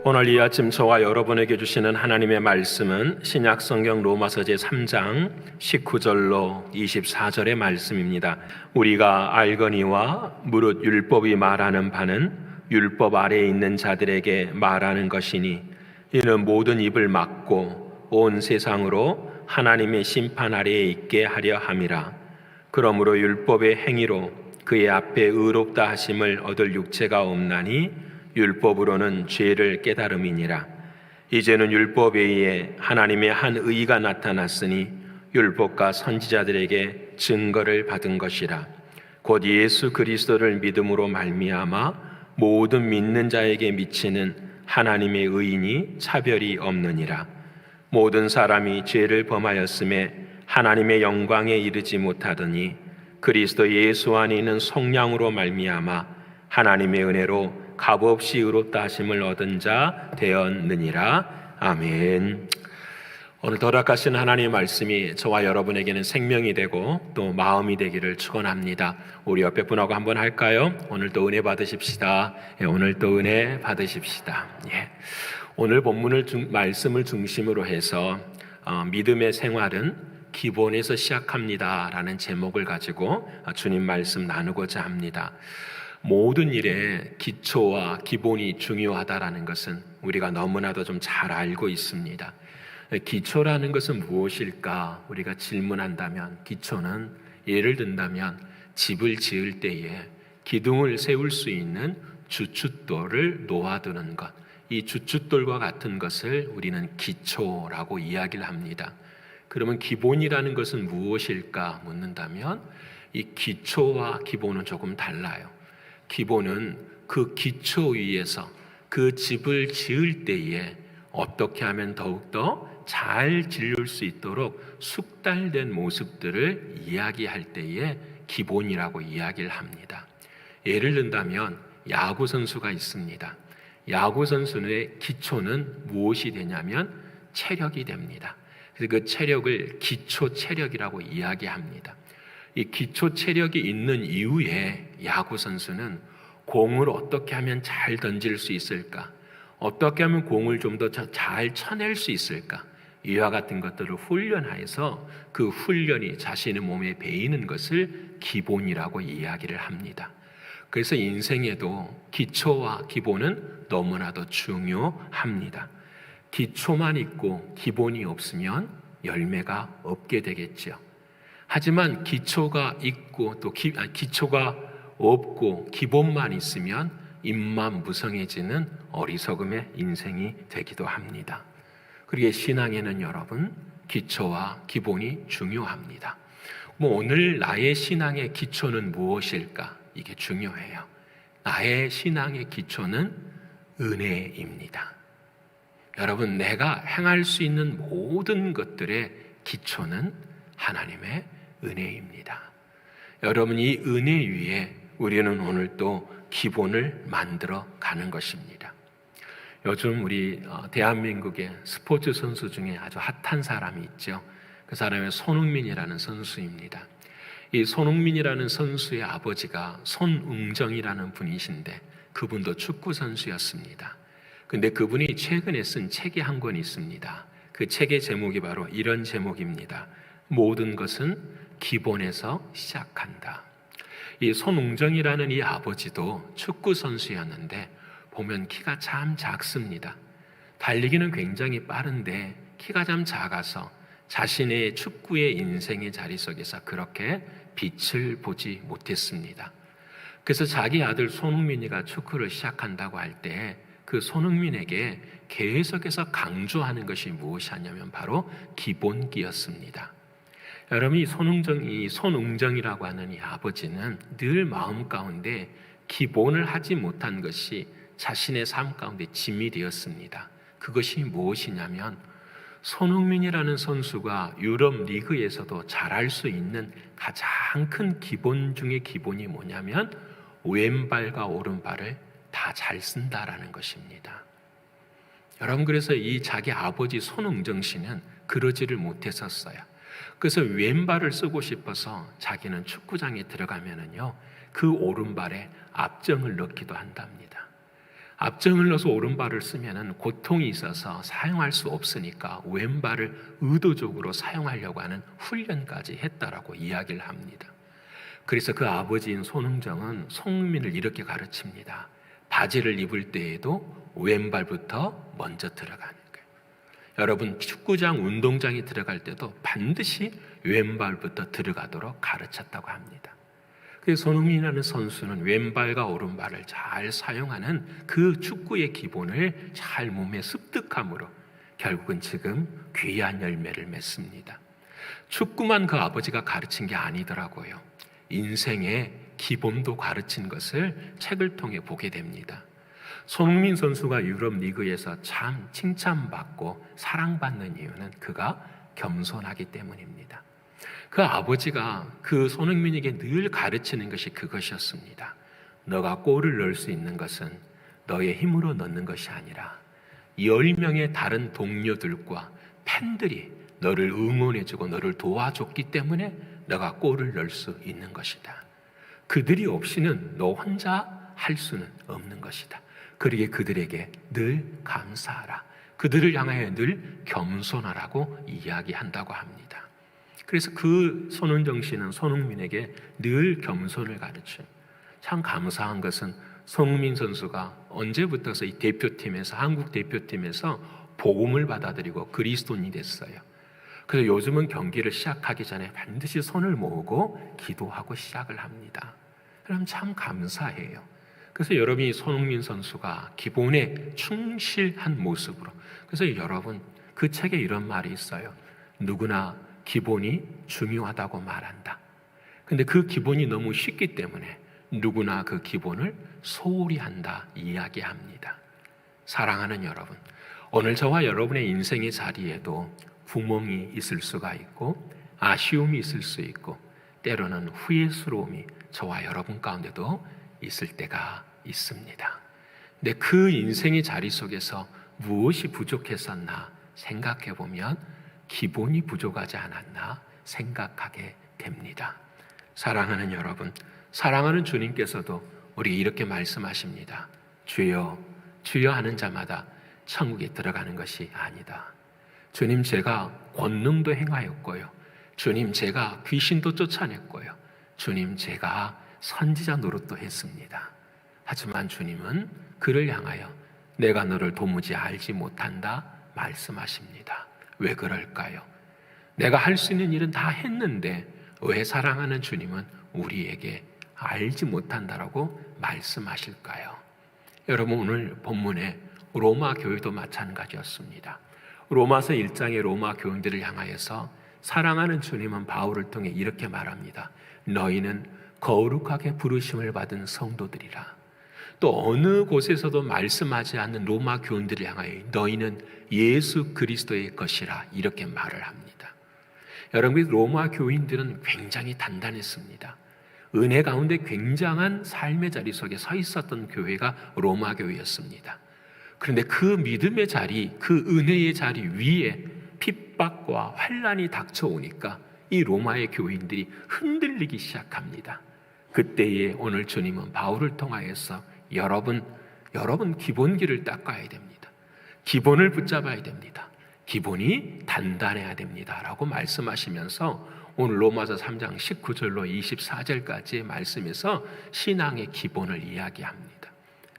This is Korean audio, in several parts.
오늘 이 아침 저와 여러분에게 주시는 하나님의 말씀은 신약성경 로마서 제3장 19절로 24절의 말씀입니다. 우리가 알거니와 무릇 율법이 말하는 바는 율법 아래에 있는 자들에게 말하는 것이니 이는 모든 입을 막고 온 세상으로 하나님의 심판 아래에 있게 하려 함이라. 그러므로 율법의 행위로 그의 앞에 의롭다 하심을 얻을 육체가 없나니 율법으로는 죄를 깨달음이니라. 이제는 율법 외에 하나님의 한 의가 나타났으니 율법과 선지자들에게 증거를 받은 것이라. 곧 예수 그리스도를 믿음으로 말미암아 모든 믿는 자에게 미치는 하나님의 의인이 차별이 없느니라. 모든 사람이 죄를 범하였음에 하나님의 영광에 이르지 못하더니 그리스도 예수 안에 있는 성령으로 말미암아 하나님의 은혜로 값없이 의롭다 하심을 얻은 자 되었느니라. 아멘. 오늘 허락하신 하나님의 말씀이 저와 여러분에게는 생명이 되고 또 마음이 되기를 축원합니다. 우리 옆에 분하고 한번 할까요? 오늘도 은혜 받으십시다. 오늘도 은혜 받으십시다. 오늘 본문을 말씀을 중심으로 해서 믿음의 생활은 기본에서 시작합니다라는 제목을 가지고 주님 말씀 나누고자 합니다. 모든 일에 기초와 기본이 중요하다라는 것은 우리가 너무나도 좀 잘 알고 있습니다. 기초라는 것은 무엇일까? 우리가 질문한다면 기초는 예를 든다면 집을 지을 때에 기둥을 세울 수 있는 주춧돌을 놓아두는 것, 이 주춧돌과 같은 것을 우리는 기초라고 이야기를 합니다. 그러면 기본이라는 것은 무엇일까 묻는다면 이 기초와 기본은 조금 달라요. 기본은 그 기초 위에서 그 집을 지을 때에 어떻게 하면 더욱더 잘 지을 수 있도록 숙달된 모습들을 이야기할 때에 기본이라고 이야기를 합니다. 예를 든다면 야구 선수가 있습니다. 야구 선수의 기초는 무엇이 되냐면 체력이 됩니다. 그래서 그 체력을 기초 체력이라고 이야기합니다. 이 기초 체력이 있는 이후에 야구 선수는 공을 어떻게 하면 잘 던질 수 있을까? 어떻게 하면 공을 좀 더 잘 쳐낼 수 있을까? 이와 같은 것들을 훈련하여서 그 훈련이 자신의 몸에 배이는 것을 기본이라고 이야기를 합니다. 그래서 인생에도 기초와 기본은 너무나도 중요합니다. 기초만 있고 기본이 없으면 열매가 없게 되겠죠. 하지만 기초가 있고 또 기초가 없고 기본만 있으면 입만 무성해지는 어리석음의 인생이 되기도 합니다. 그러기에 신앙에는 여러분 기초와 기본이 중요합니다. 오늘 나의 신앙의 기초는 무엇일까? 이게 중요해요. 나의 신앙의 기초는 은혜입니다. 여러분, 내가 행할 수 있는 모든 것들의 기초는 하나님의 은혜입니다. 여러분, 이 은혜 위에 우리는 오늘 또 기본을 만들어 가는 것입니다. 요즘 우리 대한민국의 스포츠 선수 중에 아주 핫한 사람이 있죠. 그 사람이 손흥민이라는 선수입니다. 이 손흥민이라는 선수의 아버지가 손웅정이라는 분이신데 그분도 축구 선수였습니다. 근데 그분이 최근에 쓴 책이 한 권 있습니다. 그 책의 제목이 바로 이런 제목입니다. 모든 것은 기본에서 시작한다. 이 손웅정이라는 이 아버지도 축구 선수였는데 보면 키가 참 작습니다. 달리기는 굉장히 빠른데 키가 참 작아서 자신의 축구의 인생의 자리 속에서 그렇게 빛을 보지 못했습니다. 그래서 자기 아들 손흥민이가 축구를 시작한다고 할 때 그 손흥민에게 계속해서 강조하는 것이 무엇이냐면 바로 기본기였습니다. 여러분, 이 손웅정이라고 하는 이 아버지는 늘 마음 가운데 기본을 하지 못한 것이 자신의 삶 가운데 짐이 되었습니다. 그것이 무엇이냐면 손흥민이라는 선수가 유럽 리그에서도 잘할 수 있는 가장 큰 기본 중의 기본이 뭐냐면 왼발과 오른발을 다 잘 쓴다라는 것입니다. 여러분, 그래서 이 자기 아버지 손웅정 씨는 그러지를 못했었어요. 그래서 왼발을 쓰고 싶어서 자기는 축구장에 들어가면은요 그 오른발에 압정을 넣기도 한답니다. 앞정을 넣어서 오른발을 쓰면은 고통이 있어서 사용할 수 없으니까 왼발을 의도적으로 사용하려고 하는 훈련까지 했다라고 이야기를 합니다. 그래서 그 아버지인 손흥정은 손흥민을 이렇게 가르칩니다. 바지를 입을 때에도 왼발부터 먼저 들어가는 거예요. 여러분, 축구장, 운동장에 들어갈 때도 반드시 왼발부터 들어가도록 가르쳤다고 합니다. 그래서 손흥민이라는 선수는 왼발과 오른발을 잘 사용하는 그 축구의 기본을 잘 몸에 습득함으로 결국은 지금 귀한 열매를 맺습니다. 축구만 그 아버지가 가르친 게 아니더라고요. 인생의 기본도 가르친 것을 책을 통해 보게 됩니다. 손흥민 선수가 유럽 리그에서 참 칭찬받고 사랑받는 이유는 그가 겸손하기 때문입니다. 그 아버지가 그 손흥민에게 늘 가르치는 것이 그것이었습니다. 너가 골을 넣을 수 있는 것은 너의 힘으로 넣는 것이 아니라 10명의 다른 동료들과 팬들이 너를 응원해주고 너를 도와줬기 때문에 너가 골을 넣을 수 있는 것이다. 그들이 없이는 너 혼자 할 수는 없는 것이다. 그러기에 그들에게 늘 감사하라. 그들을 향하여 늘 겸손하라고 이야기한다고 합니다. 그래서 그 손흥정 씨는 손흥민에게 늘 겸손을 가르쳐요. 참 감사한 것은 손흥민 선수가 언제부터서 이 대표팀에서, 한국 대표팀에서 복음을 받아들이고 그리스도인이 됐어요. 그래서 요즘은 경기를 시작하기 전에 반드시 손을 모으고 기도하고 시작을 합니다. 그럼 참 감사해요. 그래서 여러분이 손흥민 선수가 기본에 충실한 모습으로, 그래서 여러분 그 책에 이런 말이 있어요. 누구나 기본이 중요하다고 말한다. 근데 그 기본이 너무 쉽기 때문에 누구나 그 기본을 소홀히 한다 이야기합니다. 사랑하는 여러분, 오늘 저와 여러분의 인생의 자리에도 구멍이 있을 수가 있고 아쉬움이 있을 수 있고 때로는 후회스러움이 저와 여러분 가운데도 있을 때가 있습니다. 근데 그 인생의 자리 속에서 무엇이 부족했었나 생각해 보면 기본이 부족하지 않았나 생각하게 됩니다. 사랑하는 여러분, 사랑하는 주님께서도 우리 이렇게 말씀하십니다. 주여, 주여 하는 자마다 천국에 들어가는 것이 아니다. 주님, 제가 권능도 행하였고요. 주님, 제가 귀신도 쫓아냈고요. 주님, 제가 선지자 노릇도 했습니다. 하지만 주님은 그를 향하여 내가 너를 도무지 알지 못한다 말씀하십니다. 왜 그럴까요? 내가 할 수 있는 일은 다 했는데 왜 사랑하는 주님은 우리에게 알지 못한다라고 말씀하실까요? 여러분, 오늘 본문에 로마 교회도 마찬가지였습니다. 로마서 1장의 로마 교인들을 향하여서 사랑하는 주님은 바울을 통해 이렇게 말합니다. 너희는 거룩하게 부르심을 받은 성도들이라. 또 어느 곳에서도 말씀하지 않는 로마 교인들을 향하여 너희는 예수 그리스도의 것이라 이렇게 말을 합니다. 여러분, 로마 교인들은 굉장히 단단했습니다. 은혜 가운데 굉장한 삶의 자리 속에 서 있었던 교회가 로마 교회였습니다. 그런데 그 믿음의 자리, 그 은혜의 자리 위에 핍박과 환난이 닥쳐오니까 이 로마의 교인들이 흔들리기 시작합니다. 그때에 오늘 주님은 바울을 통하여서 여러분 기본기를 닦아야 됩니다. 기본을 붙잡아야 됩니다. 기본이 단단해야 됩니다. 라고 말씀하시면서 오늘 로마서 3장 19절로 24절까지의 말씀에서 신앙의 기본을 이야기합니다.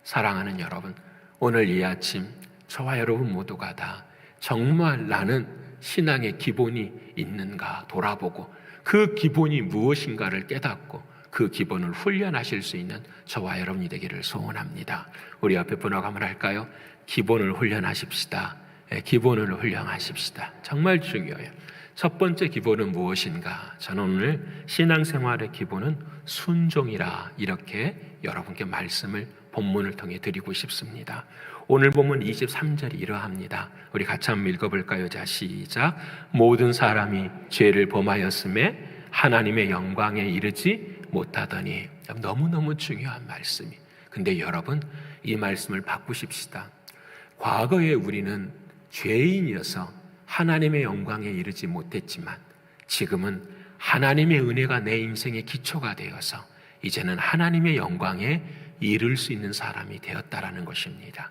사랑하는 여러분, 오늘 이 아침 저와 여러분 모두가 다 정말 나는 신앙의 기본이 있는가 돌아보고 그 기본이 무엇인가를 깨닫고 그 기본을 훈련하실 수 있는 저와 여러분이 되기를 소원합니다. 우리 앞에 분하고 한번 할까요? 기본을 훈련하십시다. 기본을 훈련하십시다. 정말 중요해요. 첫 번째 기본은 무엇인가? 저는 오늘 신앙생활의 기본은 순종이라 이렇게 여러분께 말씀을 본문을 통해 드리고 싶습니다. 오늘 본문 23절이 이러합니다. 우리 같이 한번 읽어볼까요? 자, 시작. 모든 사람이 죄를 범하였음에 하나님의 영광에 이르지 못하더니. 너무너무 중요한 말씀이. 근데 여러분, 이 말씀을 바꾸십시다. 과거에 우리는 죄인이어서 하나님의 영광에 이르지 못했지만 지금은 하나님의 은혜가 내 인생의 기초가 되어서 이제는 하나님의 영광에 이룰 수 있는 사람이 되었다라는 것입니다.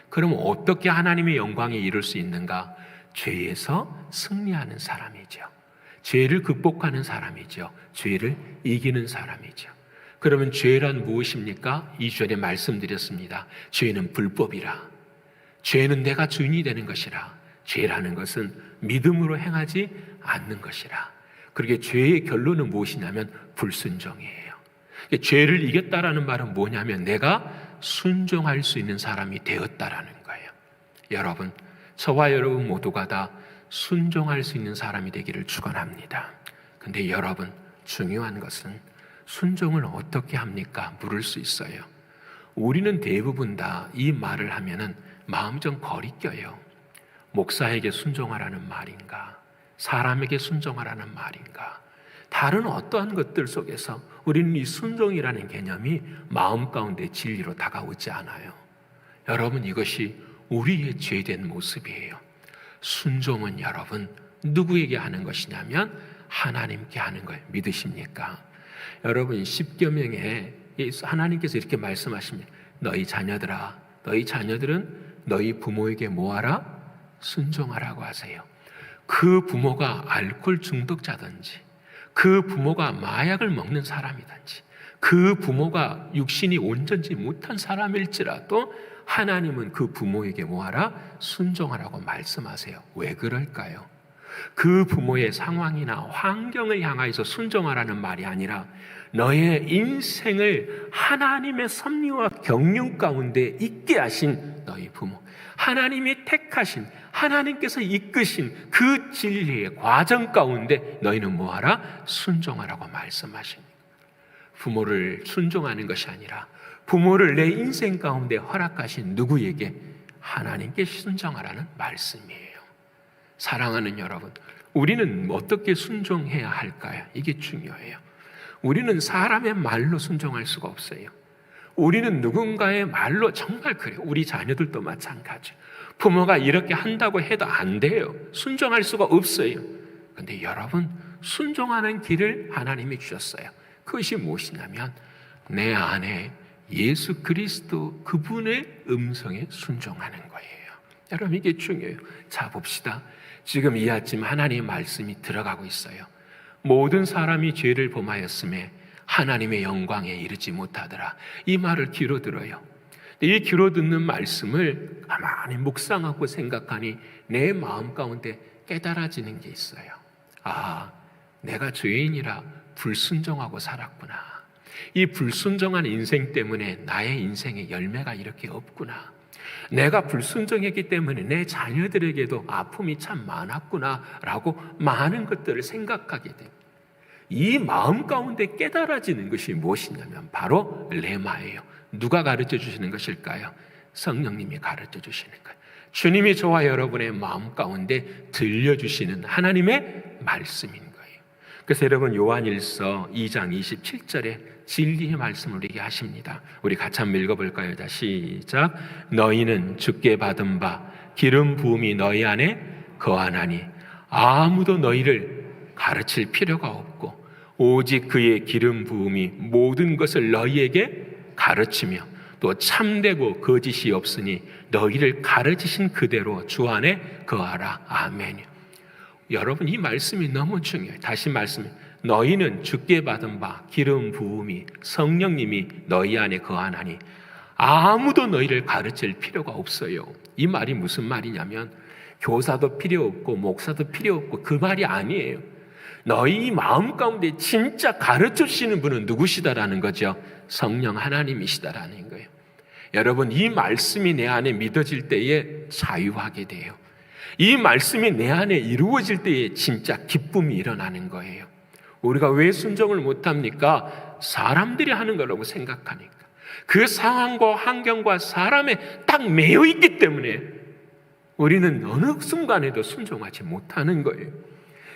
그럼 어떻게 하나님의 영광에 이룰 수 있는가? 죄에서 승리하는 사람이죠. 죄를 극복하는 사람이죠. 죄를 이기는 사람이죠. 그러면 죄란 무엇입니까? 2절에 말씀드렸습니다. 죄는 불법이라. 죄는 내가 주인이 되는 것이라. 죄라는 것은 믿음으로 행하지 않는 것이라. 그러게 죄의 결론은 무엇이냐면 불순종이에요. 죄를 이겼다라는 말은 뭐냐면 내가 순종할 수 있는 사람이 되었다라는 거예요. 여러분, 저와 여러분 모두가 다 순종할 수 있는 사람이 되기를 축원합니다. 근데 여러분, 중요한 것은 순종을 어떻게 합니까? 물을 수 있어요. 우리는 대부분 다 이 말을 하면은 마음 좀 거리껴요. 목사에게 순종하라는 말인가? 사람에게 순종하라는 말인가? 다른 어떠한 것들 속에서 우리는 이 순종이라는 개념이 마음 가운데 진리로 다가오지 않아요. 여러분, 이것이 우리의 죄된 모습이에요. 순종은 여러분 누구에게 하는 것이냐면 하나님께 하는 걸 믿으십니까? 여러분, 십계명에 하나님께서 이렇게 말씀하십니다. 너희 자녀들아, 너희 자녀들은 너희 부모에게 뭐하라? 순종하라고 하세요. 그 부모가 알코올 중독자든지, 그 부모가 마약을 먹는 사람이든지, 그 부모가 육신이 온전치 못한 사람일지라도 하나님은 그 부모에게 뭐하라? 순종하라고 말씀하세요. 왜 그럴까요? 그 부모의 상황이나 환경을 향하여서 순종하라는 말이 아니라 너의 인생을 하나님의 섭리와 경륜 가운데 있게 하신 너희 부모, 하나님이 택하신, 하나님께서 이끄신 그 진리의 과정 가운데 너희는 뭐하라? 순종하라고 말씀하십니다. 부모를 순종하는 것이 아니라 부모를 내 인생 가운데 허락하신 누구에게? 하나님께 순종하라는 말씀이에요. 사랑하는 여러분, 우리는 어떻게 순종해야 할까요? 이게 중요해요. 우리는 사람의 말로 순종할 수가 없어요. 우리는 누군가의 말로, 정말 그래요. 우리 자녀들도 마찬가지. 부모가 이렇게 한다고 해도 안 돼요. 순종할 수가 없어요. 그런데 여러분, 순종하는 길을 하나님이 주셨어요. 그것이 무엇이냐면 내 안에 예수 그리스도 그분의 음성에 순종하는 거예요. 여러분, 이게 중요해요. 자, 봅시다. 지금 이 아침 하나님의 말씀이 들어가고 있어요. 모든 사람이 죄를 범하였음에 하나님의 영광에 이르지 못하더라. 이 말을 귀로 들어요. 이 귀로 듣는 말씀을 가만히 묵상하고 생각하니 내 마음 가운데 깨달아지는 게 있어요. 아, 내가 죄인이라 불순종하고 살았구나. 이 불순종한 인생 때문에 나의 인생에 열매가 이렇게 없구나. 내가 불순종했기 때문에 내 자녀들에게도 아픔이 참 많았구나 라고 많은 것들을 생각하게 됩니다. 이 마음 가운데 깨달아지는 것이 무엇이냐면 바로 레마예요. 누가 가르쳐 주시는 것일까요? 성령님이 가르쳐 주시는 거예요. 주님이 저와 여러분의 마음 가운데 들려주시는 하나님의 말씀인 거예요. 그래서 여러분, 요한일서 2장 27절에 진리의 말씀을 우리에게 하십니다. 우리 같이 한번 읽어볼까요? 자, 시작. 너희는 주께 받은 바 기름 부음이 너희 안에 거하나니 아무도 너희를 가르칠 필요가 없고 오직 그의 기름 부음이 모든 것을 너희에게 가르치며 또 참되고 거짓이 없으니 너희를 가르치신 그대로 주 안에 거하라. 아멘. 여러분, 이 말씀이 너무 중요해요. 다시 말씀해. 너희는 주께 받은 바 기름 부음이 성령님이 너희 안에 거하나니 아무도 너희를 가르칠 필요가 없어요. 이 말이 무슨 말이냐면 교사도 필요 없고 목사도 필요 없고 그 말이 아니에요. 너희 마음 가운데 진짜 가르쳐 주시는 분은 누구시다라는 거죠? 성령 하나님이시다라는 거예요. 여러분, 이 말씀이 내 안에 믿어질 때에 자유하게 돼요. 이 말씀이 내 안에 이루어질 때에 진짜 기쁨이 일어나는 거예요. 우리가 왜 순종을 못합니까? 사람들이 하는 거라고 생각하니까. 그 상황과 환경과 사람에 딱 매여 있기 때문에 우리는 어느 순간에도 순종하지 못하는 거예요.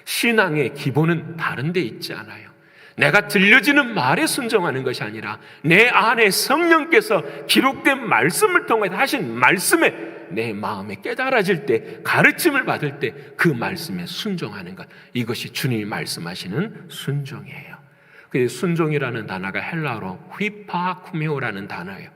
신앙의 기본은 다른 데 있지 않아요. 내가 들려지는 말에 순종하는 것이 아니라 내 안에 성령께서 기록된 말씀을 통해 하신 말씀에 내 마음에 깨달아질 때, 가르침을 받을 때 그 말씀에 순종하는 것, 이것이 주님이 말씀하시는 순종이에요. 그 순종이라는 단어가 헬라어로 휘파쿠메오라는 단어예요.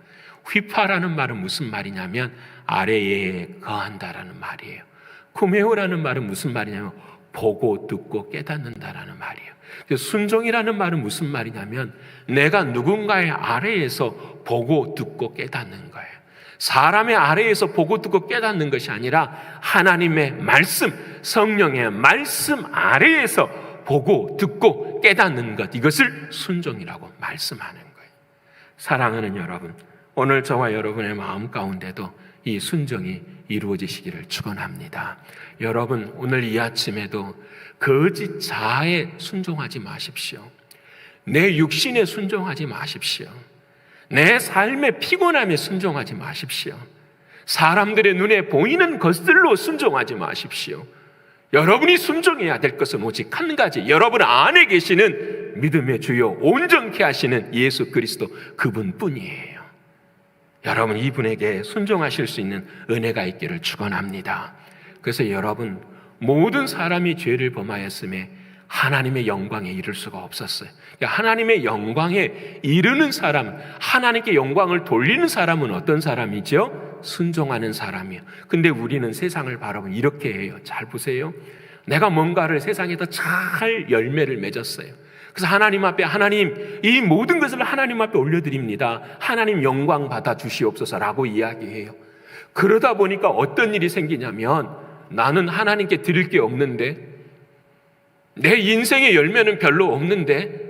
휘파라는 말은 무슨 말이냐면 아래에 거한다라는 말이에요. 쿠메오라는 말은 무슨 말이냐면 보고 듣고 깨닫는다라는 말이에요. 순종이라는 말은 무슨 말이냐면 내가 누군가의 아래에서 보고 듣고 깨닫는 거예요. 사람의 아래에서 보고 듣고 깨닫는 것이 아니라 하나님의 말씀, 성령의 말씀 아래에서 보고 듣고 깨닫는 것, 이것을 순종이라고 말씀하는 거예요. 사랑하는 여러분, 오늘 저와 여러분의 마음 가운데도 이 순종이 이루어지시기를 축원합니다. 여러분, 오늘 이 아침에도 거짓 자아에 순종하지 마십시오. 내 육신에 순종하지 마십시오. 내 삶의 피곤함에 순종하지 마십시오. 사람들의 눈에 보이는 것들로 순종하지 마십시오. 여러분이 순종해야 될 것은 오직 한 가지, 여러분 안에 계시는 믿음의 주요 온전케 하시는 예수 그리스도 그분뿐이에요. 여러분 이분에게 순종하실 수 있는 은혜가 있기를 축원합니다. 그래서 여러분, 모든 사람이 죄를 범하였음에 하나님의 영광에 이를 수가 없었어요. 하나님의 영광에 이르는 사람, 하나님께 영광을 돌리는 사람은 어떤 사람이죠? 순종하는 사람이에요. 근데 우리는 세상을 바라보면 이렇게 해요. 잘 보세요. 내가 뭔가를 세상에다 잘 열매를 맺었어요. 그래서 하나님 앞에, 하나님 이 모든 것을 하나님 앞에 올려드립니다. 하나님 영광 받아 주시옵소서라고 이야기해요. 그러다 보니까 어떤 일이 생기냐면 나는 하나님께 드릴 게 없는데, 내 인생의 열매는 별로 없는데,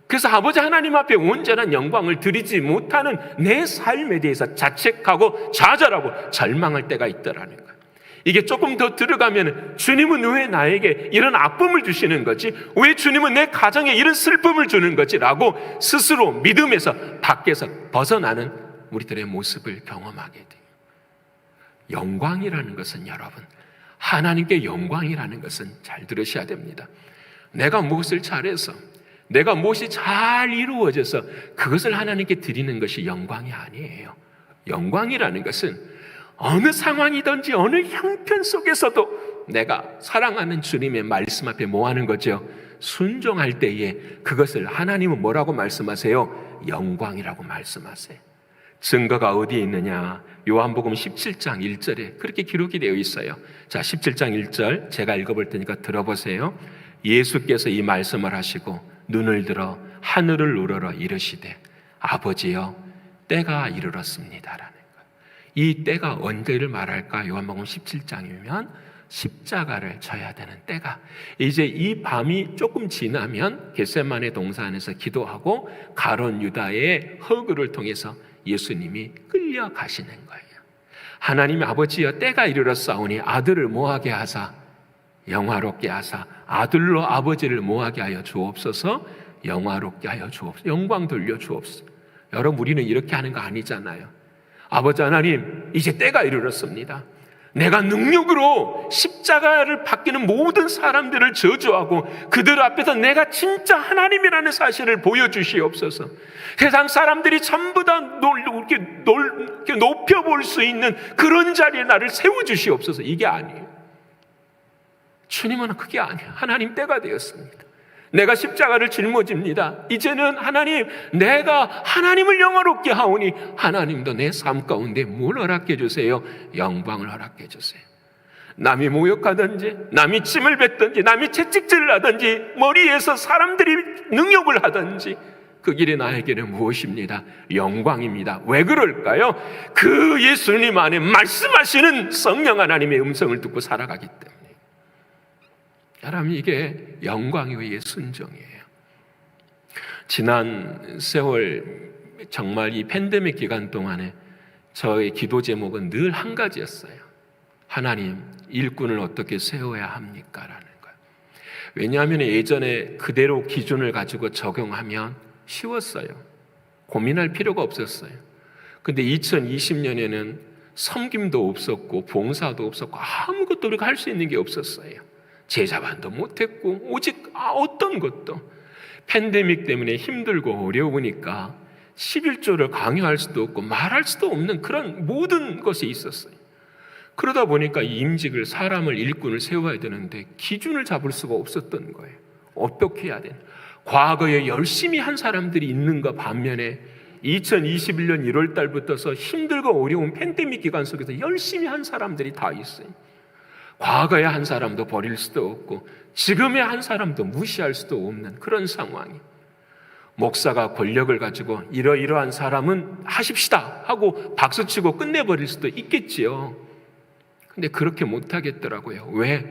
그래서 아버지 하나님 앞에 온전한 영광을 드리지 못하는 내 삶에 대해서 자책하고 좌절하고 절망할 때가 있더라는 거예요. 이게 조금 더 들어가면 주님은 왜 나에게 이런 아픔을 주시는 거지? 왜 주님은 내 가정에 이런 슬픔을 주는 거지? 라고 스스로 믿음에서 밖에서 벗어나는 우리들의 모습을 경험하게 돼요. 영광이라는 것은 여러분, 하나님께 영광이라는 것은 잘 들으셔야 됩니다. 내가 무엇을 잘해서, 내가 무엇이 잘 이루어져서 그것을 하나님께 드리는 것이 영광이 아니에요. 영광이라는 것은 어느 상황이든지 어느 형편 속에서도 내가 사랑하는 주님의 말씀 앞에 뭐 하는 거죠? 순종할 때에 그것을 하나님은 뭐라고 말씀하세요? 영광이라고 말씀하세요. 증거가 어디에 있느냐? 요한복음 17장 1절에 그렇게 기록이 되어 있어요. 자, 17장 1절 제가 읽어볼 테니까 들어보세요. 예수께서 이 말씀을 하시고 눈을 들어 하늘을 우러러 이르시되 아버지여 때가 이르렀습니다라는 거예요. 이 때가 언제를 말할까? 요한복음 17장이면 십자가를 져야 되는 때가, 이제 이 밤이 조금 지나면 겟세마네 동산에서 기도하고 가룟 유다의 허그를 통해서 예수님이 끌려가시는 거예요. 하나님의 아버지여 때가 이르렀사오니 아들을 모하게 하사 영화롭게 하사 아들로 아버지를 모하게 하여 주옵소서. 영화롭게 하여 주옵소서. 영광 돌려 주옵소서. 여러분, 우리는 이렇게 하는 거 아니잖아요. 아버지 하나님, 이제 때가 이르렀습니다. 내가 능력으로 십자가를 받기는 모든 사람들을 저주하고 그들 앞에서 내가 진짜 하나님이라는 사실을 보여주시옵소서. 세상 사람들이 전부 다 이렇게 높여볼 수 있는 그런 자리에 나를 세워주시옵소서. 이게 아니에요. 주님은 그게 아니에요. 하나님 때가 되었습니다. 내가 십자가를 짊어집니다. 이제는 하나님, 내가 하나님을 영화롭게 하오니 하나님도 내 삶 가운데 뭘 허락해 주세요? 영광을 허락해 주세요. 남이 모욕하든지, 남이 침을 뱉든지, 남이 채찍질을 하든지, 머리에서 사람들이 능욕을 하든지, 그 길이 나에게는 무엇입니다? 영광입니다. 왜 그럴까요? 그 예수님 안에 말씀하시는 성령 하나님의 음성을 듣고 살아가기 때문에. 여러분, 이게 영광 위의 순종이에요. 지난 세월 정말 이 팬데믹 기간 동안에 저의 기도 제목은 늘 한 가지였어요. 하나님, 일꾼을 어떻게 세워야 합니까? 라는 거예요. 왜냐하면 예전에 그대로 기준을 가지고 적용하면 쉬웠어요. 고민할 필요가 없었어요. 근데 2020년에는 섬김도 없었고 봉사도 없었고 아무것도 우리가 할 수 있는 게 없었어요. 제자반도 못했고 오직 어떤 것도, 팬데믹 때문에 힘들고 어려우니까 11조를 강요할 수도 없고 말할 수도 없는 그런 모든 것이 있었어요. 그러다 보니까 이 임직을, 사람을, 일꾼을 세워야 되는데 기준을 잡을 수가 없었던 거예요. 어떻게 해야 되나? 과거에 열심히 한 사람들이 있는 것 반면에 2021년 1월 달부터서 힘들고 어려운 팬데믹 기간 속에서 열심히 한 사람들이 다 있어요. 과거의 한 사람도 버릴 수도 없고 지금의 한 사람도 무시할 수도 없는 그런 상황이. 목사가 권력을 가지고 이러이러한 사람은 하십시다 하고 박수치고 끝내버릴 수도 있겠지요. 근데 그렇게 못하겠더라고요. 왜?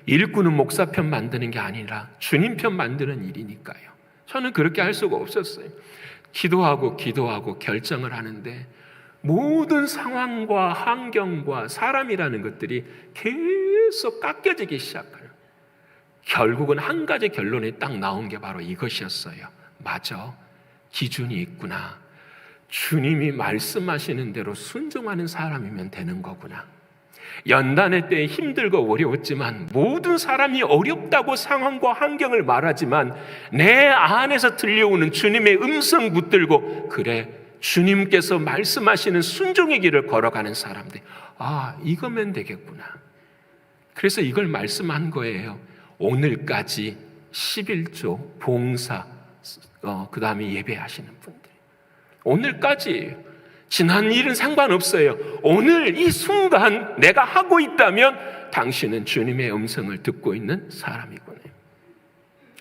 일꾼은 목사 편 만드는 게 아니라 주님 편 만드는 일이니까요. 저는 그렇게 할 수가 없었어요. 기도하고 결정을 하는데 모든 상황과 환경과 사람이라는 것들이 계속 깎여지기 시작해요. 결국은 한 가지 결론이 딱 나온 게 바로 이것이었어요. 맞아, 기준이 있구나. 주님이 말씀하시는 대로 순종하는 사람이면 되는 거구나. 연단의 때에 힘들고 어려웠지만 모든 사람이 어렵다고 상황과 환경을 말하지만 내 안에서 들려오는 주님의 음성 붙들고 그래, 주님께서 말씀하시는 순종의 길을 걸어가는 사람들, 이거면 되겠구나. 그래서 이걸 말씀한 거예요. 오늘까지 11조 봉사 그 다음에 예배하시는 분들, 오늘까지예요. 지난 일은 상관없어요. 오늘 이 순간 내가 하고 있다면 당신은 주님의 음성을 듣고 있는 사람이군요.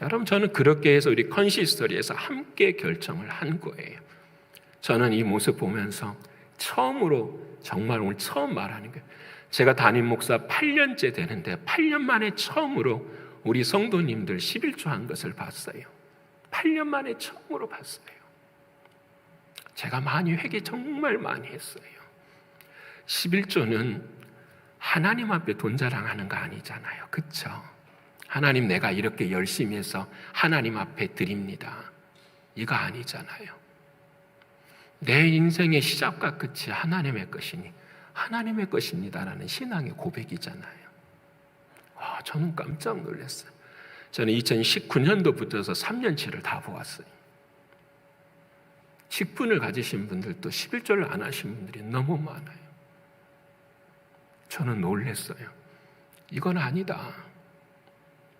여러분, 저는 그렇게 해서 우리 컨시스터리에서 함께 결정을 한 거예요. 저는 이 모습 보면서 처음으로, 정말 오늘 처음 말하는 거예요. 제가 담임 목사 8년째 되는데 8년 만에 처음으로 우리 성도님들 11조 한 것을 봤어요. 8년 만에 처음으로 봤어요. 제가 많이 회개 정말 많이 했어요. 11조는 하나님 앞에 돈 자랑하는 거 아니잖아요. 그렇죠? 하나님, 내가 이렇게 열심히 해서 하나님 앞에 드립니다. 이거 아니잖아요. 내 인생의 시작과 끝이 하나님의 것이니 하나님의 것입니다라는 신앙의 고백이잖아요. 저는 깜짝 놀랐어요. 저는 2019년도부터서 3년치를 다 보았어요. 직분을 가지신 분들도 11조를 안 하신 분들이 너무 많아요. 저는 놀랐어요. 이건 아니다.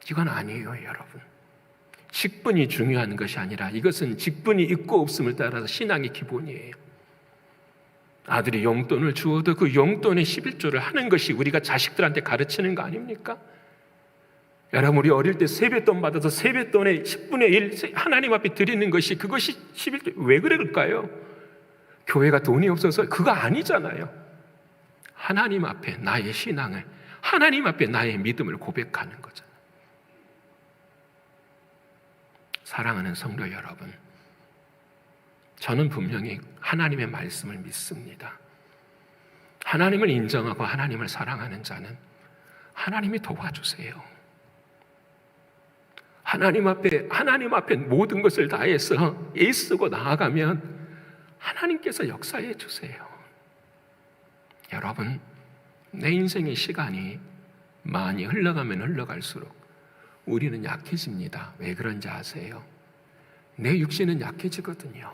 이건 아니에요, 여러분. 직분이 중요한 것이 아니라 이것은 직분이 있고 없음을 따라서 신앙의 기본이에요. 아들이 용돈을 주어도 그 용돈의 11조를 하는 것이 우리가 자식들한테 가르치는 거 아닙니까? 여러분, 우리 어릴 때 세뱃돈 받아서 세뱃돈의 10분의 1 하나님 앞에 드리는 것이, 그것이 11조. 왜 그럴까요? 교회가 돈이 없어서 그거 아니잖아요. 하나님 앞에 나의 신앙을, 하나님 앞에 나의 믿음을 고백하는 거잖아요. 사랑하는 성도 여러분, 저는 분명히 하나님의 말씀을 믿습니다. 하나님을 인정하고 하나님을 사랑하는 자는 하나님이 도와주세요. 하나님 앞에 모든 것을 다해서 애쓰고 나아가면 하나님께서 역사해 주세요. 여러분, 내 인생의 시간이 많이 흘러가면 흘러갈수록 우리는 약해집니다. 왜 그런지 아세요? 내 육신은 약해지거든요.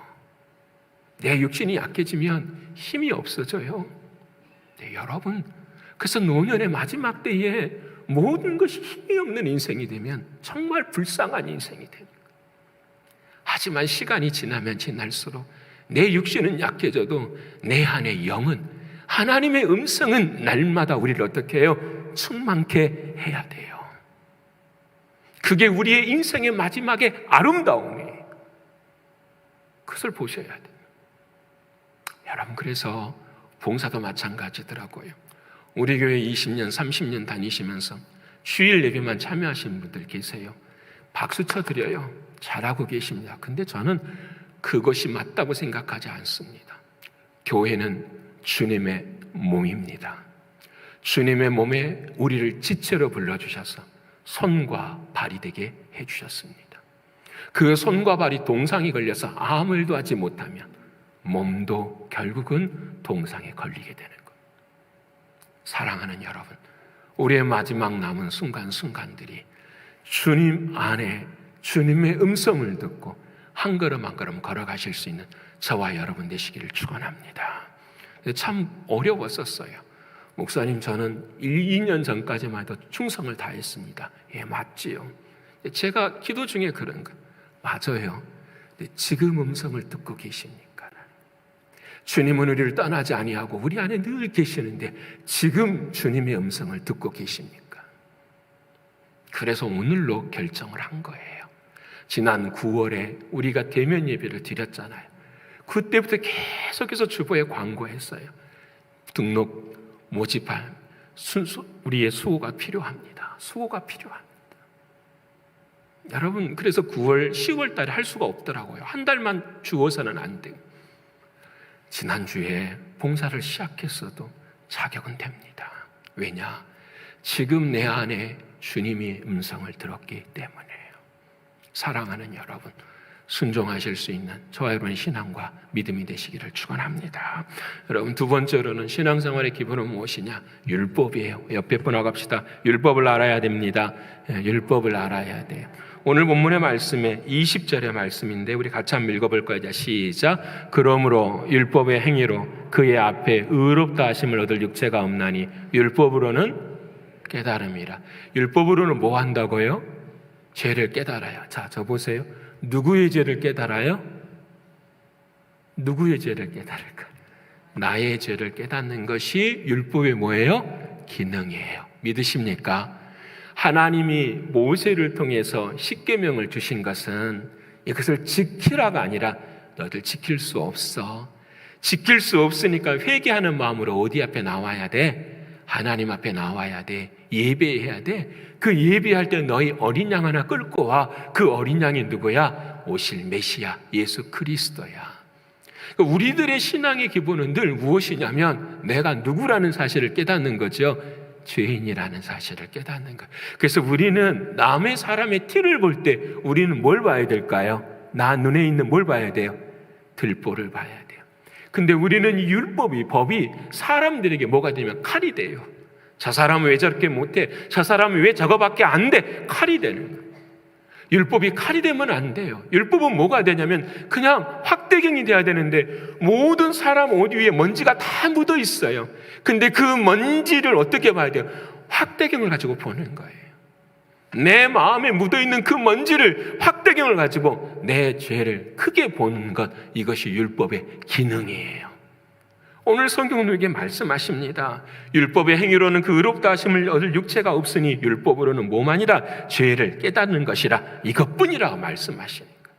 내 육신이 약해지면 힘이 없어져요. 네, 여러분, 그래서 노년의 마지막 때에 모든 것이 힘이 없는 인생이 되면 정말 불쌍한 인생이 됩니다. 하지만 시간이 지나면 지날수록 내 육신은 약해져도 내 안의 영은, 하나님의 음성은 날마다 우리를 어떻게 해요? 충만케 해야 돼요. 그게 우리의 인생의 마지막의 아름다움이에요. 그것을 보셔야 돼요. 여러분, 그래서 봉사도 마찬가지더라고요. 우리 교회 20년, 30년 다니시면서 주일 예배만 참여하시는 분들 계세요. 박수 쳐드려요. 잘하고 계십니다. 근데 저는 그것이 맞다고 생각하지 않습니다. 교회는 주님의 몸입니다. 주님의 몸에 우리를 지체로 불러주셔서 손과 발이 되게 해주셨습니다. 그 손과 발이 동상에 걸려서 아무 일도 하지 못하면 몸도 결국은 동상에 걸리게 되는 거예요. 사랑하는 여러분, 우리의 마지막 남은 순간순간들이 주님 안에 주님의 음성을 듣고 한 걸음 한 걸음 걸어가실 수 있는 저와 여러분 되시기를 축원합니다. 참 어려웠었어요. 목사님, 저는 2년 전까지만 해도 충성을 다했습니다. 예, 맞지요. 제가 기도 중에 그런 거, 맞아요. 근데 지금 음성을 듣고 계십니까? 주님은 우리를 떠나지 아니하고 우리 안에 늘 계시는데 지금 주님의 음성을 듣고 계십니까? 그래서 오늘로 결정을 한 거예요. 지난 9월에 우리가 대면 예배를 드렸잖아요. 그때부터 계속해서 주보에 광고했어요. 등록, 모집할 우리의 수호가 필요합니다. 수호가 필요합니다. 여러분, 그래서 9월, 10월 달에 할 수가 없더라고요. 한 달만 주어서는 안 돼요. 지난주에 봉사를 시작했어도 자격은 됩니다. 왜냐? 지금 내 안에 주님이 음성을 들었기 때문에요. 사랑하는 여러분, 순종하실 수 있는 저와 여러분의 신앙과 믿음이 되시기를 축원합니다. 여러분, 두 번째로는 신앙생활의 기본은 무엇이냐? 율법이에요. 옆에 분 나갑시다. 율법을 알아야 됩니다. 율법을 알아야 돼요. 오늘 본문의 말씀에 20절의 말씀인데 우리 같이 한번 읽어볼 거예요. 시작. 그러므로 율법의 행위로 그의 앞에 의롭다 하심을 얻을 육체가 없나니 율법으로는 깨달음이라. 율법으로는 뭐 한다고요? 죄를 깨달아요. 자, 저 보세요. 누구의 죄를 깨달아요? 누구의 죄를 깨달을까? 나의 죄를 깨닫는 것이 율법의 뭐예요? 기능이에요. 믿으십니까? 하나님이 모세를 통해서 십계명을 주신 것은 이것을 지키라가 아니라 너희들 지킬 수 없어. 지킬 수 없으니까 회개하는 마음으로 어디 앞에 나와야 돼? 하나님 앞에 나와야 돼. 예배해야 돼. 그 예배할 때 너희 어린 양 하나 끌고 와. 그 어린 양이 누구야? 오실 메시아 예수 그리스도야. 우리들의 신앙의 기본은 늘 무엇이냐면 내가 누구라는 사실을 깨닫는 거죠. 죄인이라는 사실을 깨닫는 거예요. 그래서 우리는 남의 사람의 티를 볼 때 우리는 뭘 봐야 될까요? 나 눈에 있는 뭘 봐야 돼요? 들보를 봐야 돼요. 근데 우리는 법이 사람들에게 뭐가 되면 칼이 돼요. 저 사람은 왜 저렇게 못해? 저 사람은 왜 저거밖에 안 돼? 칼이 되는 거예요. 율법이 칼이 되면 안 돼요. 율법은 뭐가 되냐면 그냥 확대경이 돼야 되는데 모든 사람 옷 위에 먼지가 다 묻어 있어요. 근데 그 먼지를 어떻게 봐야 돼요? 확대경을 가지고 보는 거예요. 내 마음에 묻어 있는 그 먼지를 확대경을 가지고 내 죄를 크게 보는 것, 이것이 율법의 기능이에요. 오늘 성경은 우리에게 말씀하십니다. 율법의 행위로는 그 의롭다 하심을 얻을 육체가 없으니 율법으로는 몸 아니라 죄를 깨닫는 것이라 이것뿐이라고 말씀하시는 거예요.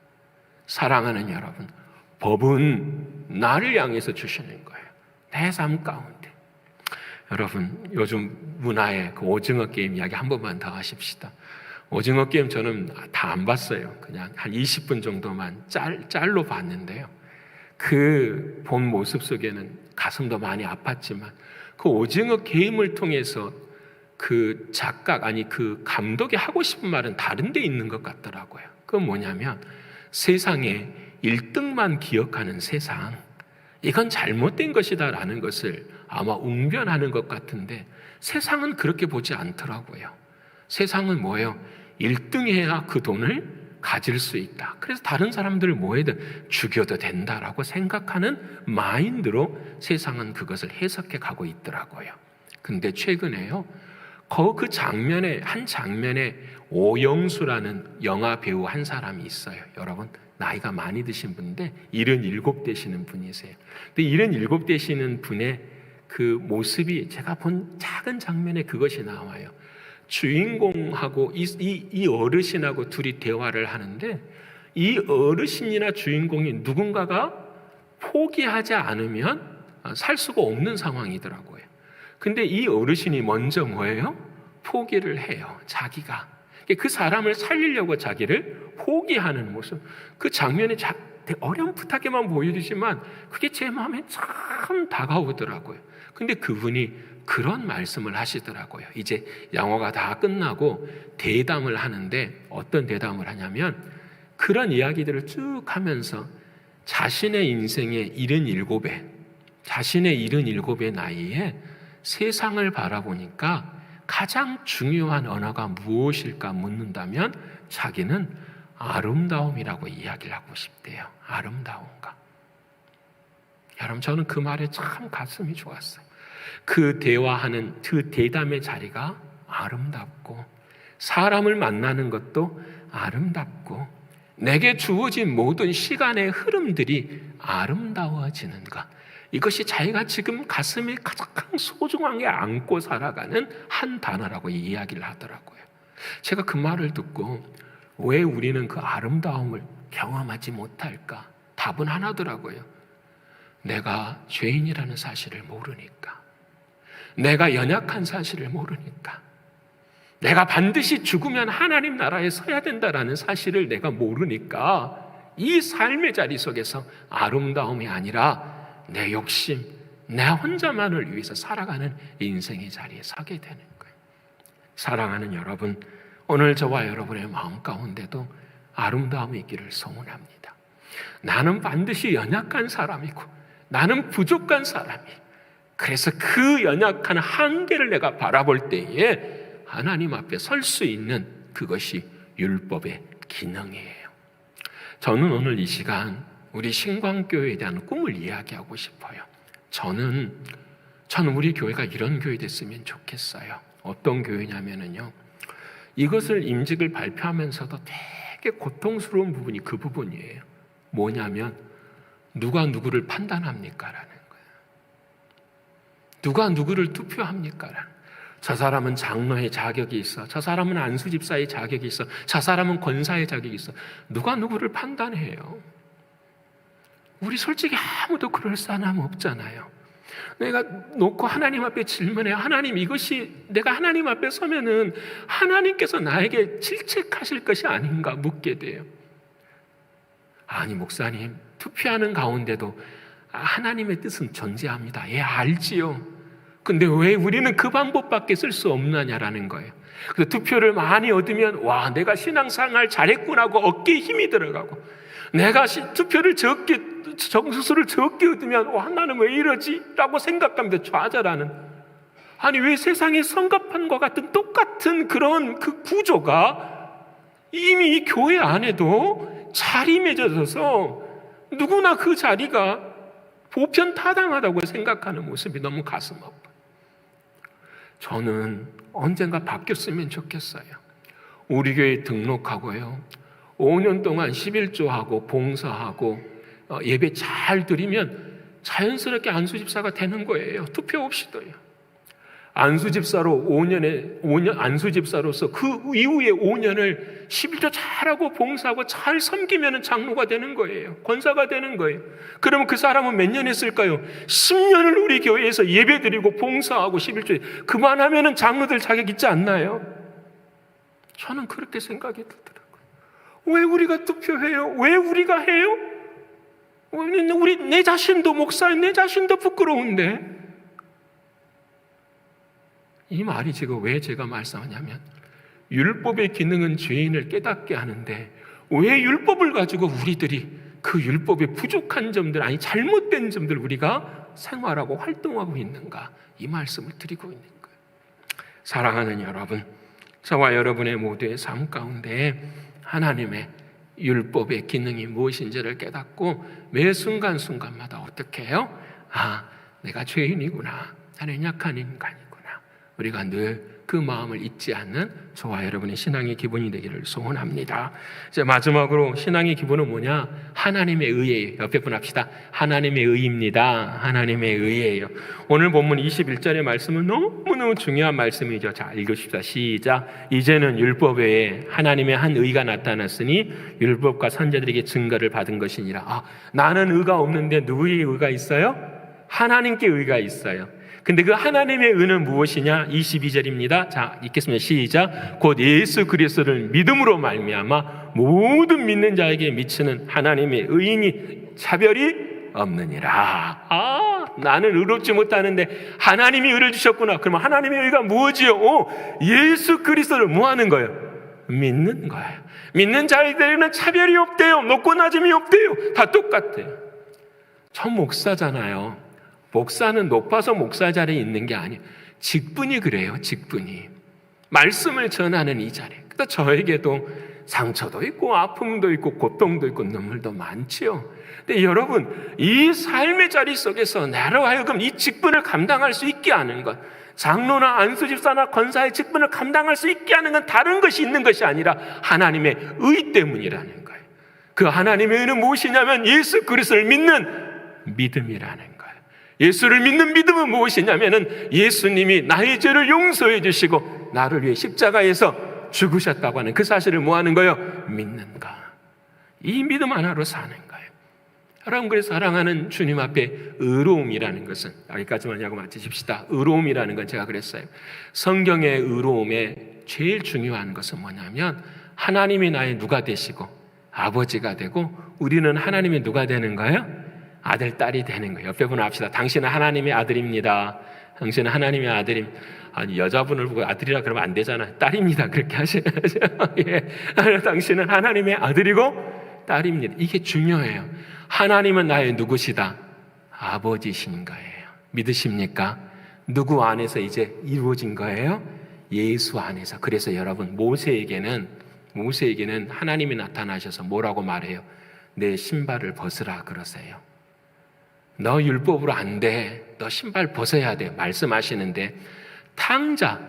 사랑하는 여러분, 법은 나를 향해서 주시는 거예요. 내 삶 가운데. 여러분, 요즘 문화의 그 오징어 게임 이야기 한 번만 더 하십시다. 오징어 게임 저는 다 안 봤어요. 그냥 한 20분 정도만 짤로 봤는데요. 그 본 모습 속에는 가슴도 많이 아팠지만 그 오징어 게임을 통해서 그 그 감독이 하고 싶은 말은 다른 데 있는 것 같더라고요. 그건 뭐냐면 세상에 1등만 기억하는 세상, 이건 잘못된 것이다라는 것을 아마 웅변하는 것 같은데 세상은 그렇게 보지 않더라고요. 세상은 뭐예요? 1등해야 그 돈을 가질 수 있다. 그래서 다른 사람들을 뭐해도 죽여도 된다라고 생각하는 마인드로 세상은 그것을 해석해 가고 있더라고요. 근데 최근에요, 그 장면에, 한 장면에 오영수라는 영화 배우 한 사람이 있어요. 여러분, 나이가 많이 드신 분인데 77 되시는 분이세요. 근데 77 되시는 분의 그 모습이 제가 본 작은 장면에 그것이 나와요. 주인공하고 이 어르신하고 둘이 대화를 하는데 이 어르신이나 주인공이 누군가가 포기하지 않으면 살 수가 없는 상황이더라고요. 근데 이 어르신이 먼저 뭐예요? 포기를 해요. 자기가. 그 사람을 살리려고 자기를 포기하는 모습. 그 장면이 어렴풋하게만 보여주지만 그게 제 마음에 참 다가오더라고요. 근데 그분이 그런 말씀을 하시더라고요. 이제 영화가 다 끝나고 대담을 하는데 어떤 대담을 하냐면 그런 이야기들을 쭉 하면서 자신의 인생의 77에 자신의 77의 나이에 세상을 바라보니까 가장 중요한 언어가 무엇일까 묻는다면 자기는 아름다움이라고 이야기를 하고 싶대요. 아름다움과. 여러분, 저는 그 말에 참 가슴이 좋았어요. 그 대화하는 그 대담의 자리가 아름답고 사람을 만나는 것도 아름답고 내게 주어진 모든 시간의 흐름들이 아름다워지는가? 이것이 자기가 지금 가슴에 가장 소중하게 안고 살아가는 한 단어라고 이야기를 하더라고요. 제가 그 말을 듣고 왜 우리는 그 아름다움을 경험하지 못할까? 답은 하나더라고요. 내가 죄인이라는 사실을 모르니까. 내가 연약한 사실을 모르니까. 내가 반드시 죽으면 하나님 나라에 서야 된다라는 사실을 내가 모르니까 이 삶의 자리 속에서 아름다움이 아니라 내 욕심, 내 혼자만을 위해서 살아가는 인생의 자리에 서게 되는 거예요. 사랑하는 여러분, 오늘 저와 여러분의 마음 가운데도 아름다움이 있기를 소원합니다. 나는 반드시 연약한 사람이고 나는 부족한 사람이에요. 그래서 그 연약한 한계를 내가 바라볼 때에 하나님 앞에 설 수 있는 그것이 율법의 기능이에요. 저는 오늘 이 시간 우리 신광교회에 대한 꿈을 이야기하고 싶어요. 저는 우리 교회가 이런 교회 됐으면 좋겠어요. 어떤 교회냐면요, 이것을 임직을 발표하면서도 되게 고통스러운 부분이 그 부분이에요. 뭐냐면 누가 누구를 판단합니까? 라는 거예요. 누가 누구를 투표합니까? 라는 거예요. 저 사람은 장로의 자격이 있어. 저 사람은 안수집사의 자격이 있어. 저 사람은 권사의 자격이 있어. 누가 누구를 판단해요? 우리 솔직히 아무도 그럴 사람 없잖아요. 내가 놓고 하나님 앞에 질문해. 하나님, 이것이 내가 하나님 앞에 서면은 하나님께서 나에게 질책하실 것이 아닌가 묻게 돼요. 아니 목사님, 투표하는 가운데도 하나님의 뜻은 존재합니다. 예, 알지요. 근데 왜 우리는 그 방법밖에 쓸 수 없느냐라는 거예요. 그래서 투표를 많이 얻으면 와, 내가 신앙생활 잘했구나 하고 어깨에 힘이 들어가고, 내가 투표를 정수수를 적게 얻으면 와, 나는 왜 이러지? 라고 생각하면서 좌절하는, 아니 왜 세상의 성가판과 같은 똑같은 그런 그 구조가 이미 이 교회 안에도 자리매져서 누구나 그 자리가 보편타당하다고 생각하는 모습이 너무 가슴 아파요. 저는 언젠가 바뀌었으면 좋겠어요. 우리 교회에 등록하고요, 5년 동안 11조하고 봉사하고 예배 잘 드리면 자연스럽게 안수집사가 되는 거예요. 투표 없이도요. 안수집사로서 그 이후에 5년을 11조 잘하고 봉사하고 잘 섬기면 장로가 되는 거예요. 권사가 되는 거예요. 그러면 그 사람은 몇 년 했을까요? 10년을 우리 교회에서 예배 드리고 봉사하고 11조에 그만하면 장로들 자격 있지 않나요? 저는 그렇게 생각이 들더라고요. 왜 우리가 투표해요? 왜 우리가 해요? 내 자신도 목사인 내 자신도 부끄러운데. 이 말이 지금 왜 제가 말씀하냐면, 율법의 기능은 죄인을 깨닫게 하는데 왜 율법을 가지고 우리들이 그 율법의 부족한 점들, 아니 잘못된 점들 우리가 생활하고 활동하고 있는가, 이 말씀을 드리고 있는 거예요. 사랑하는 여러분, 저와 여러분의 모두의 삶 가운데 하나님의 율법의 기능이 무엇인지를 깨닫고 매 순간순간마다 어떻게 해요? 아, 내가 죄인이구나, 나는 약한 인간이구나, 우리가 늘 그 마음을 잊지 않는 저와 여러분의 신앙의 기본이 되기를 소원합니다. 이제 마지막으로 신앙의 기본은 뭐냐? 하나님의 의예요. 옆에 분 합시다. 하나님의 의입니다. 하나님의 의예요. 오늘 본문 21절의 말씀은 너무너무 중요한 말씀이죠. 자, 읽으십시다. 시작. 이제는 율법 외에 하나님의 한 의가 나타났으니 율법과 선지자들에게 증거를 받은 것이니라. 나는 의가 없는데 누구의 의가 있어요? 하나님께 의가 있어요. 근데 그 하나님의 의는 무엇이냐? 22절입니다. 자, 읽겠습니다. 시작. 곧 예수 그리스도를 믿음으로 말미암아 모든 믿는 자에게 미치는 하나님의 의인이 차별이 없느니라. 나는 의롭지 못하는데 하나님이 의를 주셨구나. 그러면 하나님의 의가 무엇이요? 예수 그리스도를 뭐 하는 거예요? 믿는 거예요. 믿는 자에게는 차별이 없대요. 높고 낮음이 없대요. 다 똑같대요. 전 목사잖아요. 목사는 높아서 목사 자리에 있는 게 아니에요. 직분이 그래요. 직분이. 말씀을 전하는 이 자리. 그래서 저에게도 상처도 있고 아픔도 있고 고통도 있고 눈물도 많지요. 근데 여러분, 이 삶의 자리 속에서 나로 하여금 이 직분을 감당할 수 있게 하는 것, 장로나 안수집사나 권사의 직분을 감당할 수 있게 하는 건 다른 것이 있는 것이 아니라 하나님의 의 때문이라는 거예요. 그 하나님의 의는 무엇이냐면 예수 그리스도를 믿는 믿음이라는 거예요. 예수를 믿는 믿음은 무엇이냐면은 예수님이 나의 죄를 용서해 주시고 나를 위해 십자가에서 죽으셨다고 하는 그 사실을 뭐 하는 거예요? 믿는가. 이 믿음 하나로 사는 거예요. 여러분, 그래서 사랑하는 주님 앞에 의로움이라는 것은, 여기까지만 하고 마치십시다. 의로움이라는 건 제가 그랬어요. 성경의 의로움에 제일 중요한 것은 뭐냐면 하나님이 나의 누가 되시고 아버지가 되고 우리는 하나님의 누가 되는 거예요? 아들, 딸이 되는 거예요. 옆에 분 합시다. 당신은 하나님의 아들입니다. 당신은 하나님의 아들임. 아니, 여자분을 보고 아들이라 그러면 안 되잖아. 딸입니다. 그렇게 하셔야죠. 예. 당신은 하나님의 아들이고 딸입니다. 이게 중요해요. 하나님은 나의 누구시다? 아버지신 거예요. 믿으십니까? 누구 안에서 이제 이루어진 거예요? 예수 안에서. 그래서 여러분, 모세에게는 하나님이 나타나셔서 뭐라고 말해요? 내 신발을 벗으라 그러세요. 너 율법으로 안 돼. 너 신발 벗어야 돼. 말씀하시는데 탕자,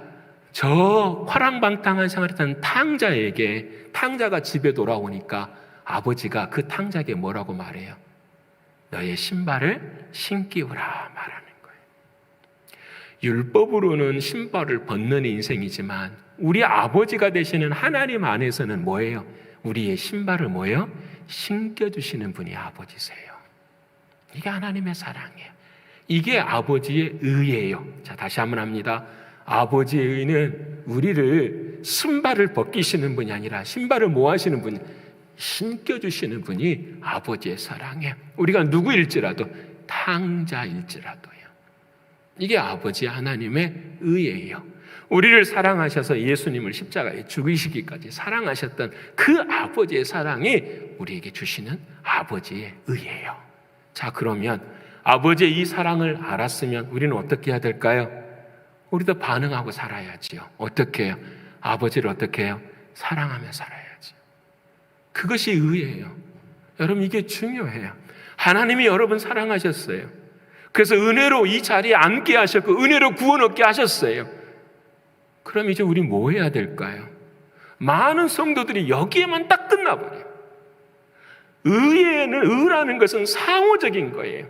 저 화랑방탕한 생활했던 탕자가 집에 돌아오니까 아버지가 그 탕자에게 뭐라고 말해요? 너의 신발을 신기우라 말하는 거예요. 율법으로는 신발을 벗는 인생이지만 우리 아버지가 되시는 하나님 안에서는 뭐예요? 우리의 신발을 뭐예요? 신겨주시는 분이 아버지세요. 이게 하나님의 사랑이에요. 이게 아버지의 의예요. 자, 다시 한번 합니다. 아버지의 의는 우리를 신발을 벗기시는 분이 아니라 신발을 뭐 하시는 분이, 신겨주시는 분이 아버지의 사랑이에요. 우리가 누구일지라도, 탕자일지라도요. 이게 아버지 하나님의 의예요. 우리를 사랑하셔서 예수님을 십자가에 죽이시기까지 사랑하셨던 그 아버지의 사랑이 우리에게 주시는 아버지의 의예요. 자, 그러면 아버지의 이 사랑을 알았으면 우리는 어떻게 해야 될까요? 우리도 반응하고 살아야지요. 어떻게 해요? 아버지를 어떻게 해요? 사랑하며 살아야지. 그것이 의예요. 여러분, 이게 중요해요. 하나님이 여러분 사랑하셨어요. 그래서 은혜로 이 자리에 앉게 하셨고 은혜로 구원 얻게 하셨어요. 그럼 이제 우리 뭐 해야 될까요? 많은 성도들이 여기에만 딱 끝나버려요. 의라는 것은 상호적인 거예요.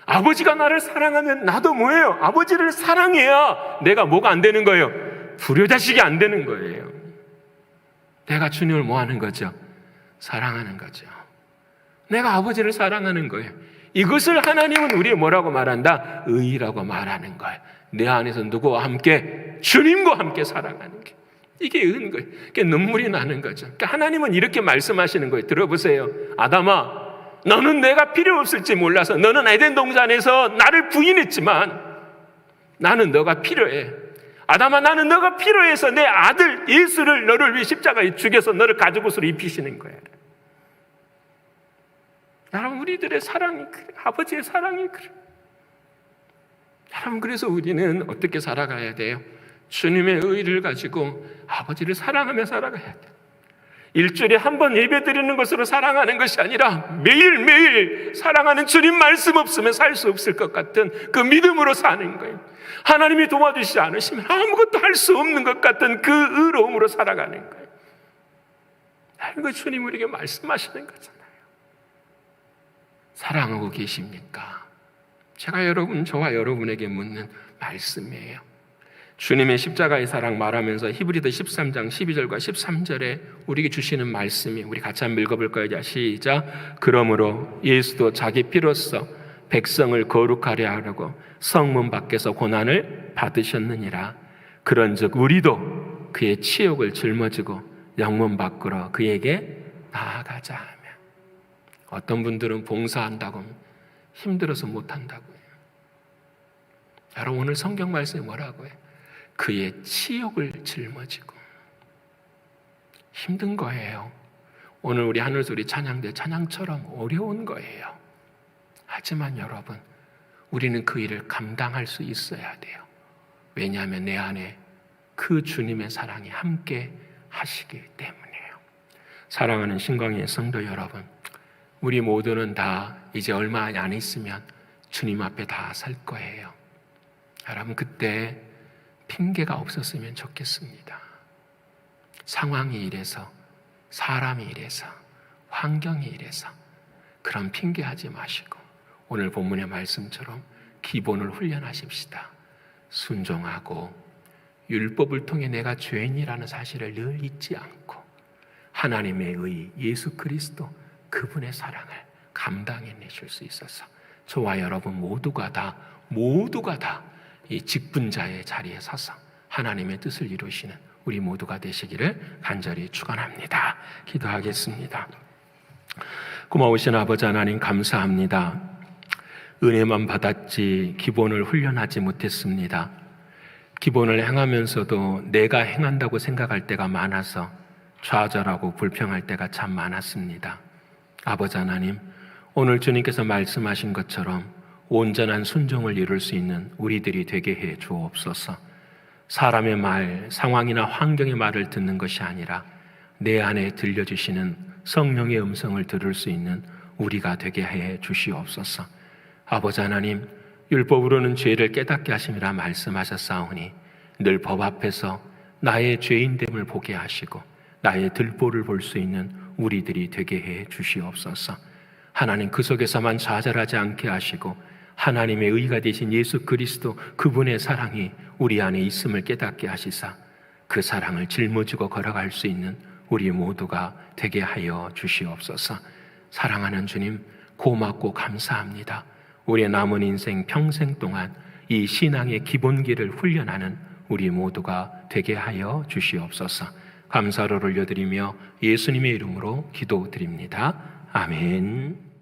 아버지가 나를 사랑하면 나도 뭐예요? 아버지를 사랑해야 내가 뭐가 안 되는 거예요? 불효자식이 안 되는 거예요. 내가 주님을 뭐 하는 거죠? 사랑하는 거죠. 내가 아버지를 사랑하는 거예요. 이것을 하나님은 우리의 뭐라고 말한다? 의라고 말하는 거예요. 내 안에서 누구와 함께? 주님과 함께 살아가는 게. 이게 의인 거예요. 그게 눈물이 나는 거죠. 그러니까 하나님은 이렇게 말씀하시는 거예요. 들어보세요. 아담아, 너는 내가 필요 없을지 몰라서 너는 에덴 동산에서 나를 부인했지만 나는 너가 필요해. 아담아, 나는 너가 필요해서 내 아들 예수를 너를 위해 십자가에 죽여서 너를 가죽옷으로 입히시는 거야. 여러분, 우리들의 사랑이 그래. 아버지의 사랑이 그래. 여러분, 그래서 우리는 어떻게 살아가야 돼요? 주님의 의를 가지고 아버지를 사랑하며 살아가야 돼요. 일주일에 한 번 예배 드리는 것으로 사랑하는 것이 아니라 매일매일 사랑하는 주님 말씀 없으면 살 수 없을 것 같은 그 믿음으로 사는 거예요. 하나님이 도와주시지 않으시면 아무것도 할 수 없는 것 같은 그 의로움으로 살아가는 거예요. 이거 주님 우리에게 말씀하시는 거잖아요. 사랑하고 계십니까? 제가 저와 여러분에게 묻는 말씀이에요. 주님의 십자가의 사랑 말하면서 히브리서 13장 12절과 13절에 우리에게 주시는 말씀이, 우리 같이 한번 읽어볼까요? 자, 시작. 그러므로 예수도 자기 피로써 백성을 거룩하려 하려고 성문 밖에서 고난을 받으셨느니라. 그런즉 우리도 그의 치욕을 짊어지고 영문 밖으로 그에게 나아가자 하며. 어떤 분들은 봉사한다고 힘들어서 못한다고요. 여러분, 오늘 성경 말씀이 뭐라고 해요? 그의 치욕을 짊어지고. 힘든 거예요. 오늘 우리 하늘소리 찬양대 찬양처럼 어려운 거예요. 하지만 여러분, 우리는 그 일을 감당할 수 있어야 돼요. 왜냐하면 내 안에 그 주님의 사랑이 함께 하시기 때문이에요. 사랑하는 신광의 성도 여러분, 우리 모두는 다 이제 얼마 안 있으면 주님 앞에 다 설 거예요. 여러분, 그때 핑계가 없었으면 좋겠습니다. 상황이 이래서, 사람이 이래서, 환경이 이래서 그런 핑계하지 마시고 오늘 본문의 말씀처럼 기본을 훈련하십시다. 순종하고 율법을 통해 내가 죄인이라는 사실을 늘 잊지 않고 하나님의 의 예수 그리스도 그분의 사랑을 감당해내실 수 있어서 저와 여러분 모두가 다 이 직분자의 자리에 서서 하나님의 뜻을 이루시는 우리 모두가 되시기를 간절히 축원합니다. 기도하겠습니다. 고마우신 아버지 하나님 감사합니다. 은혜만 받았지 기본을 훈련하지 못했습니다. 기본을 행하면서도 내가 행한다고 생각할 때가 많아서 좌절하고 불평할 때가 참 많았습니다. 아버지 하나님, 오늘 주님께서 말씀하신 것처럼 온전한 순종을 이룰 수 있는 우리들이 되게 해 주옵소서. 사람의 말, 상황이나 환경의 말을 듣는 것이 아니라 내 안에 들려주시는 성령의 음성을 들을 수 있는 우리가 되게 해 주시옵소서. 아버지 하나님, 율법으로는 죄를 깨닫게 하심이라 말씀하셨사오니 늘 법 앞에서 나의 죄인됨을 보게 하시고 나의 들보를 볼 수 있는 우리들이 되게 해 주시옵소서. 하나님, 그 속에서만 좌절하지 않게 하시고 하나님의 의가 되신 예수 그리스도 그분의 사랑이 우리 안에 있음을 깨닫게 하시사 그 사랑을 짊어지고 걸어갈 수 있는 우리 모두가 되게 하여 주시옵소서. 사랑하는 주님, 고맙고 감사합니다. 우리의 남은 인생 평생 동안 이 신앙의 기본기를 훈련하는 우리 모두가 되게 하여 주시옵소서. 감사를 올려드리며 예수님의 이름으로 기도드립니다. 아멘.